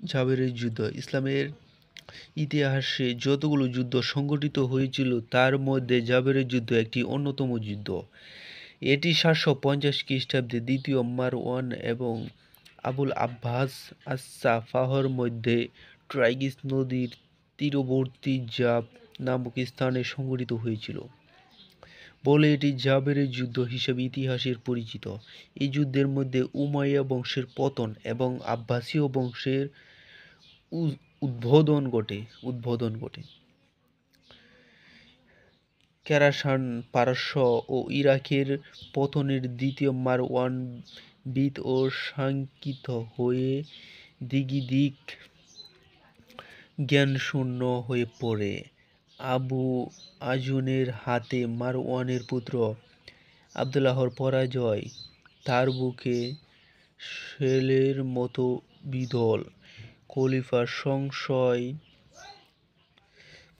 জাবেরের যুদ্ধ ইসলামের ইতিহাসে যতগুলো যুদ্ধ সংঘটিত হয়েছিল তার মধ্যে জাবেরের যুদ্ধ একটি অন্যতম যুদ্ধ। এটি 750 খ্রিস্টাব্দে দ্বিতীয় মারওয়ান এবং আবুল আব্বাস আস-সাফাহর মধ্যে টাইগ্রিস নদীর তীরবর্তী জাব নামক স্থানে সংঘটিত হয়েছিল বলে এটি জাবেরের যুদ্ধ হিসেবে ইতিহাসে পরিচিত। এই যুদ্ধের মধ্যে উমাইয়া বংশের পতন এবং আব্বাসীয় বংশের উদ্বোধন ঘটে। খোরাসান, পারস্য ও ইরাকের পতনের দ্বিতীয় মারওয়ান ভীত ও শঙ্কিত হয়ে দিক জ্ঞানশূন্য হয়ে পড়ে। আবু আজুনের হাতে মারওয়ানের পুত্র আবদুল্লাহর পরাজয় তার বুকে শেলের মতো বিঁধল। খলিফার সংশয়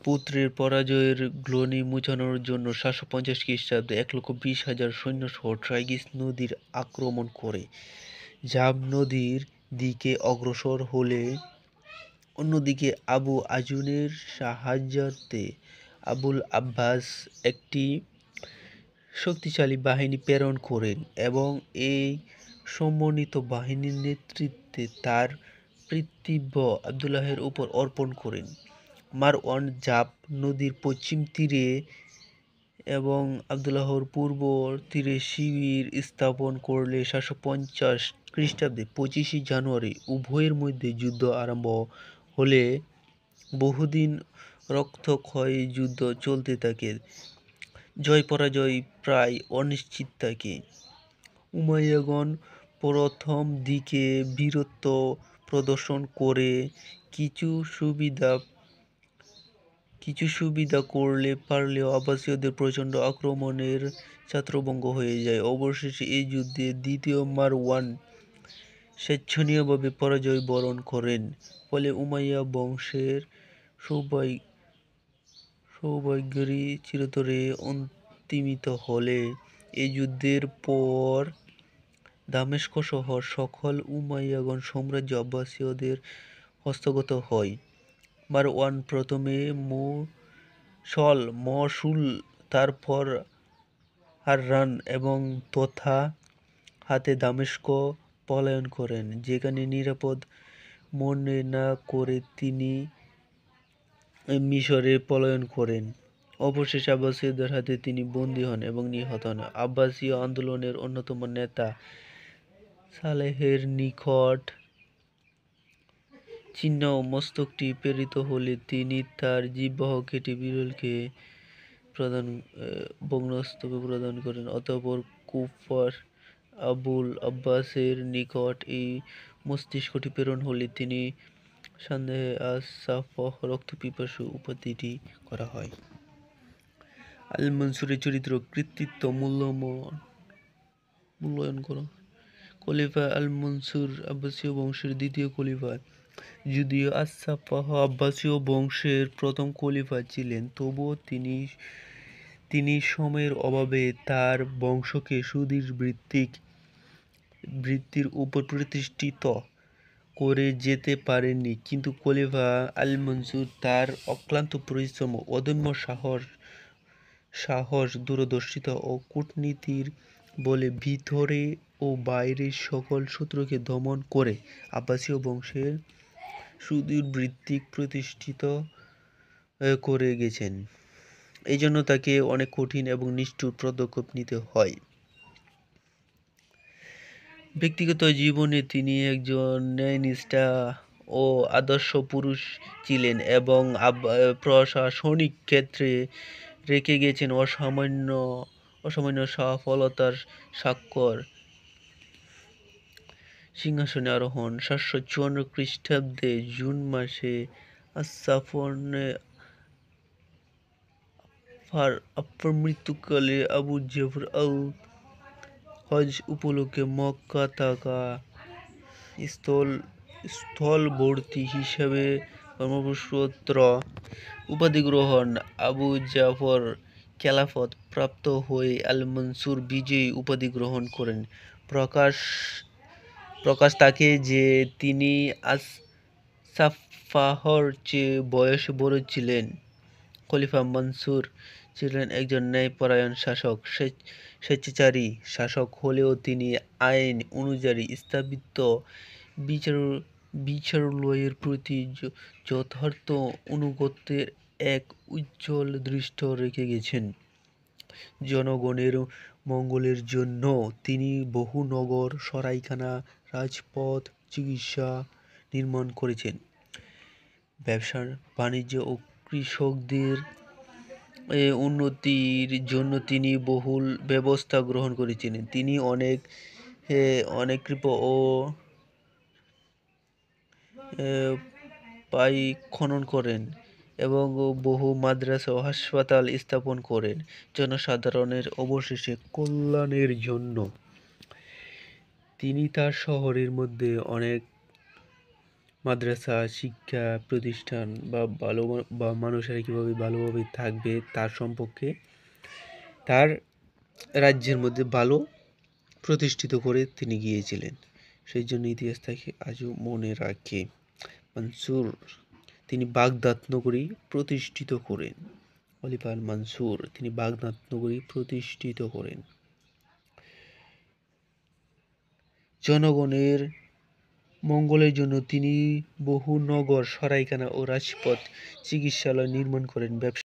পুত্রের পরাজয়ের গ্লানি মোছানোর জন্য 750 খ্রিস্টাব্দে 1,20,000 সৈন্যসহ টাইগ্রিস নদীর আক্রমণ করে জাব নদীর দিকে অগ্রসর হলে অন্যদিকে আবু আজুনের সাহায্যার্থে আবুল আব্বাস একটি শক্তিশালী বাহিনী প্রেরণ করেন এবং এই সমন্বিত বাহিনীর নেতৃত্বে তার পিতৃব্য আবদুল্লাহের উপর অর্পণ করেন। মারওয়ান জাব নদীর পশ্চিম তীরে এবং আবদুল্লাহর পূর্ব তীরে শিবির স্থাপন করলে 750 খ্রিস্টাব্দে 25 জানুয়ারি উভয়ের মধ্যে যুদ্ধ আরম্ভ হলে বহুদিন রক্তক্ষয়ী যুদ্ধ চলতে থাকে। জয় পরাজয় প্রায় অনিশ্চিত থাকে। উমাইয়াগণ প্রথম দিকে বীরত্ব প্রদর্শন করে কিছু সুবিধা করলে পারলেও আব্বাসীয়দের প্রচণ্ড আক্রমণের ছত্রভঙ্গ হয়ে যায়। অবশেষে এই যুদ্ধে দ্বিতীয় মারওয়ান স্বেচ্ছানীয়ভাবে পরাজয় বরণ করেন। ফলে উমাইয়া বংশের সৌভাগ্যেরই চিরতরে অন্তিমিত হলে এই যুদ্ধের পর দামেস্ক সহ সকল উমাইয়াগণ সাম্রাজ্য আব্বাসীয়দের হস্তগত হয়। মারওয়ান প্রথমে মসুল, তারপর হাররান এবং তথা হাতে দামেস্ক পলায়ন করেন, যেখানে নিরাপদ মনে না করে তিনি মিশরে পলায়ন করেন। অবশেষে আব্বাসীয়দের হাতে তিনি বন্দী হন এবং নিহত হন। আব্বাসীয় আন্দোলনের অন্যতম নেতা সালেহের নিকট চিহ্ন ও মস্তকটি প্রেরিত হলে তিনি তার জিহ্বা কেটে বিড়ালকে ভগ্নস্তূপে প্রদান করেন। অতঃপর কুফার আবুল আব্বাসের নিকট এই মস্তিষ্কটি প্রেরণ হলে তিনি সন্দেহে আস-সাফহ রক্তপিপাসু উপাধিটি করা হয়। আল-মনসুরের চরিত্র কৃতিত্ব মূল্যায়ন করা। খলিফা আল-মনসুর আব্বাসীয় বংশের দ্বিতীয় খলিফা। যদিও আস-সাফাহ আব্বাসীয় বংশের প্রথম খলিফা ছিলেন, তবুও তিনি সময়ের অভাবে তার বংশকে সুদৃঢ় ভিত্তির উপর প্রতিষ্ঠিত করে যেতে পারেননি। কিন্তু খলিফা আল-মনসুর তার অক্লান্ত পরিশ্রম, অদম্য সাহস, দূরদর্শিতা ও কূটনীতির বলে ভিতরে ও বাইরের সকল শত্রুকে দমন করে আব্বাসীয় বংশের সুদৃঢ় ভিত্তি প্রতিষ্ঠিত করে গেছেন। এই জন্য তাকে অনেক কঠিন এবং নিষ্ঠুর পদক্ষেপ নিতে হয়। ব্যক্তিগত জীবনে তিনি একজন ন্যায়নিষ্ঠা ও আদর্শ পুরুষ ছিলেন এবং প্রশাসনিক ক্ষেত্রে রেখে গেছেন অসামান্য সফলতার স্বাক্ষর। সিংহাসনে আরোহণ 754 খ্রিস্টাব্দে জুন মাসে আফফার মৃত্যুকালে আবু জাফর আল-হজ উপলক্ষে মক্কা থাকা স্থলবর্তী হিসেবে ব্রহ্মপুত্র উপাধি গ্রহণ। আবু জাফর খেলাফত প্রাপ্ত হয়ে আল-মনসুর বিজয়ী উপাধি গ্রহণ করেন। প্রকাশ থাকে যে তিনি সাফাহর চেয়ে বয়সে বড় ছিলেন। খলিফা মনসুর ছিলেন একজন ন্যায়পরায়ণ শাসক, স্বেচ্ছাচারী শাসক হলেও তিনি আইন অনুযায়ী স্থাপিত বিচারালয়ের প্রতি যথার্থ আনুগত্যের এক উজ্জ্বল দৃষ্টি রেখে গেছেন। জনগণের মঙ্গলের জন্য তিনি বহু নগর, সরাইখানা, রাজপথ, চিকিৎসা নির্মাণ করেছেন। ব্যবসা বাণিজ্য ও কৃষকদের উন্নতির জন্য তিনি বহুল ব্যবস্থা গ্রহণ করেছিলেন। তিনি অনেক কৃপ ও পাই খনন করেন এবং বহু মাদ্রাসা ও হাসপাতাল স্থাপন করেন জনসাধারণের অবশেষে কল্যাণের জন্য। তিনি তার শহরের মধ্যে অনেক মাদ্রাসা, শিক্ষা প্রতিষ্ঠান বা মানুষেরা কীভাবে ভালোভাবে থাকবে তার সম্পর্কে তার রাজ্যের মধ্যে ভালো প্রতিষ্ঠিত করে তিনি গিয়েছিলেন। সেই জন্য ইতিহাস তাকে আজও মনে রাখে। মনসুর তিনি বাগদাদ নগরী প্রতিষ্ঠিত করেন। খলিফা মনসুর তিনি বাগদাদ নগরী প্রতিষ্ঠিত করেন। জনগণের মঙ্গলের জন্য তিনি বহু নগর, সরাইখানা ও রাজপথ, চিকিৎসালয় নির্মাণ করেন। ব্যবসা